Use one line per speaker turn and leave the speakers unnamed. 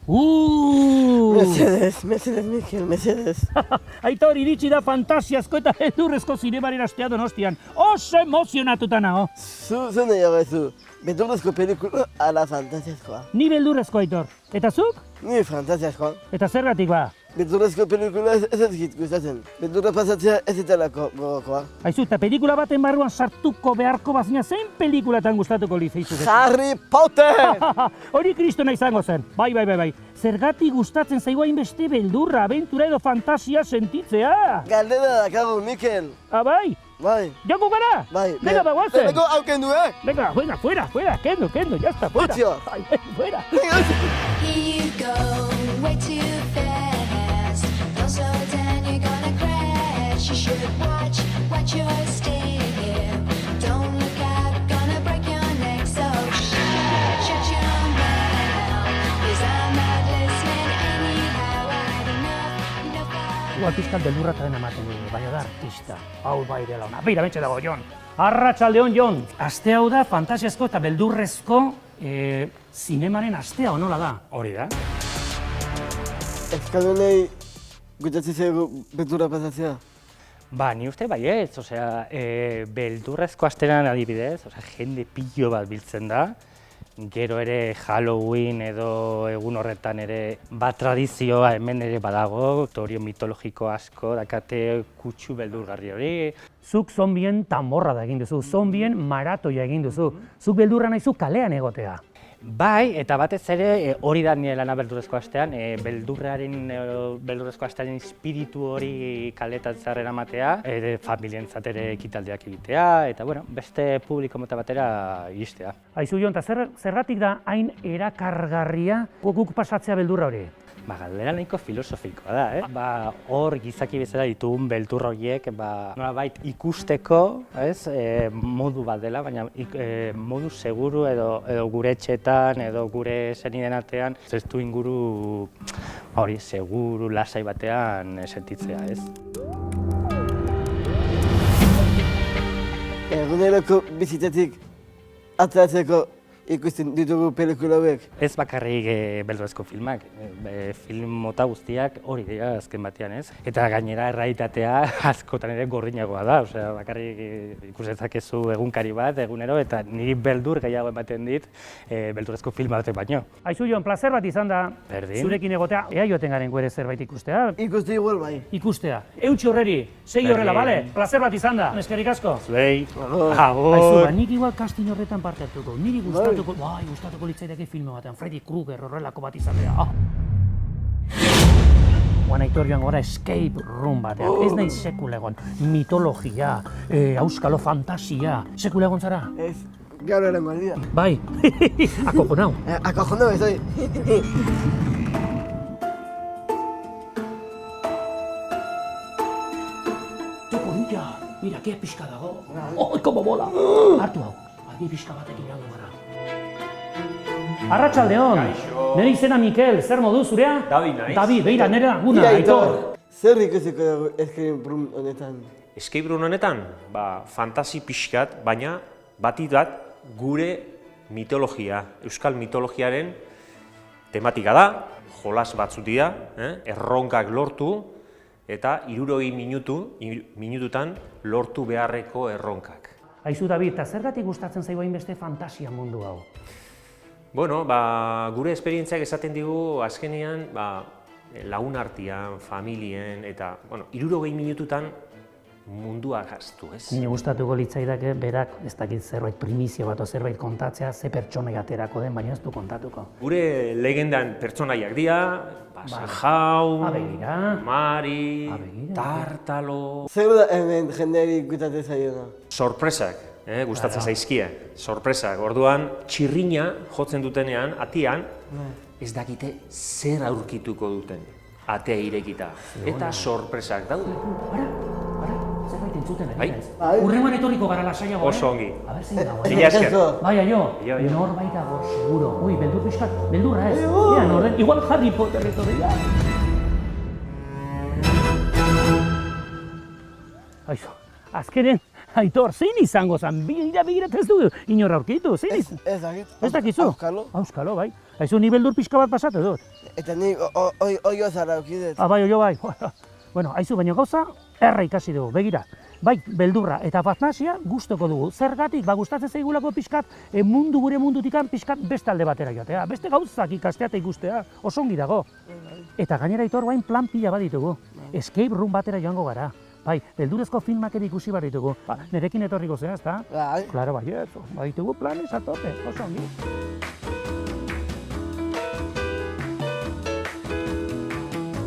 Mesedez, Mikel, mesedez.
Aitor, iritsi da fantasiazko eta beldurrezko zinemaren astea Donostian. Oso emozionatuta nago.
Zu nahiago zu, beldurrezko pelikula ala fantasiazkoa.
Ni beldurrezko, Aitor. Eta zuk?
Ni fantasiazkoa.
Eta zergatik ba?
Beldurrezko pelikula ez ezkit gustatzen. Beldurra pasatzea ez etalako gogokoa.
Aizu, eta pelikula baten barruan sartuko beharko bazina zein pelikulatan gustatuko lizeizu?
Harry Potter!
Hori kristona izango zen. Bai. Zergatik gustatzen zaigu hainbeste beldurra, abentura edo fantasia sentitzea?
Galdera dakago, Mikel.
Bai?
Bai.
Joko gara?
Bai.
Venga, guazen.
Venga, aukendu,
Venga, fuera, kendo, ya está, fuera.
Utio.
Fuera.
Here you go, way too fast. Don't slow down, you're gonna crash. You should watch your step. Don't look out, gonna break your neck. So shut your mouth, 'cause I'm not listening anyhow. I had enough.
Igual pizkat beldurrataren ematen dugu, baina da artista. Hau bai dela ona. Beira, bentsa dago, Jon. Arratsaldeon, Jon. Aste hau da fantasiazko eta beldurrezko zinemaren astea, onola da? Hori da.
Euskaldunei gustatzen zaigu beldurra pasatzea.
Ba, ni uste baietz, osea, beldurrezko asteran adibidez, osea, jende pillo bat biltzen da. Gero ere Halloween edo egun horretan ere bat tradizioa hemen ere badago, teorio mitologiko asko dakate kutsu beldurgarri hori.
Zuk zombien tamborra da egin duzu, zombien maratoia egin duzu. Zuk beldurra nahizu kalean egotea.
Bai, eta batez ere hori da nire lana beldurrezko astean, beldurrezko astearen espiritu hori kaletatzear eramatea, familientzat ere ekitaldiak egitea, eta bueno, beste publiko mota batera iristea.
Aizu, Jon, eta zergatik da hain erakargarria guk pasatzea beldurra hori?
Ba, galdera nahiko filosofikoa da, Ba, hor gizaki bezala ditugun beldur horiek, ba, nolabait ikusteko, modu bat dela, baina modu seguru edo gure etxetan edo gure senideen artean, ez du inguru hori seguru lasai batean sentitzea,
Eguneroko bizitatik ateratzeko ikusten ditugu pelikula hauek.
Ez bakarrik beldurrezko filmak, film mota guztiak hori dira azken batean, Eta gainera errealitatea askotan ere gordinagoa da, osea, bakarrik ikusetzakezu egunkari bat, egunero, eta niri beldur gehiago ematen dit beldurrezko film batek baino.
Aizu, Jon, plazer bat izan da zurekin egotea, ea joaten garen guere zerbait ikustea?
Ikuste igual bai.
Ikustea. Eutxi horreri, segi horrela, bale? Plazer bat izan da, eskerrik asko.
Zuei,
Aizu, ba, nik igual casting horretan parte hartuko, niri gustatuko litzaidake filme batean, Freddy Krueger horrelako bat izatea. Guan Aitor joan gora escape room batean, ez nahi sekula egon, mitologia, auskalo fantasia, sekula egon zara?
Ez, gaur erango aldia.
Bai, akojonau.
Akojonau ez hori.
Mira, kia pixka dago. Oh, como bola! Hartu hau, argi pixka batekin irago gara. Arratsaldeon, nire izena Mikel, zer modu zurea?
David naiz.
David, beira, nire laguna, Aitor.
Zer ikusiko dugu escape room honetan?
Escape room honetan, fantasi pixkat, baina batik bat gure mitologia, euskal mitologiaren tematika da, jolas batzuk dira, erronkak lortu, eta 60 minututan lortu beharreko erronkak.
Aizu, David, eta zergatik gustatzen zaigu hainbeste fantasia mundu hau?
Bueno, gure esperientziak esaten digu azkenean lagun artean, familien, eta 60 minututan mundua gaztu,
Nire gustatuko litzaidake berak ez dakit zerbait primizio bat o zerbait kontatzea ze pertsonai aterako den, baina ez du kontatuko.
Gure legendan pertsonaiak dira, Sanjaun, Mari, Tartalo...
Zer da hemen jendeari gustatzen zaiona?
Sorpresak, gustatzen zaizkie, sorpresak. Orduan, txirrina jotzen dutenean, atian, ez dakite zer aurkituko duten, atea irekita. Eta sorpresak daude.
Zerbait entzuten ari naiz. Hurrengoan etorriko gara lasaiago,
Oso ongi.
A ber, zein dago,
Mila esker.
Bai, aio, norbait dago, seguro. Ui, beldur pixkat, beldurra ez. Mira, norden, igual Harry Potter etorri da. Aizu, azkenen, Aitor, zein izango zen? Begira ez du inor aurkitu, zein izan?
Ez dakit.
Ez dakizu?
Auskalo.
Auskalo, bai. Aizu, ni beldur pixka bat pasate dut.
Eta ni oio zara aukidet.
Bai, oio bai. Bueno, aizu, baina gauza, erra ikasi dugu, begira. Bai, beldurra eta fantazia gustoko dugu. Zergatik, gustatzen zaigulako pixkat, gure mundutikan pixkat beste alde batera joatea. Beste gauzak ikastea eta ikustea, oso ongi dago. Eta gainera Aitor, bain plan pila bat ditugu. Escape room batera joango gara. Bai, beldurezko filmak ere ikusi bat ditugu. Nerekin etorriko zea, ezta?
Bai.
Claro, bai, baditugu planes a tope, oso ongi.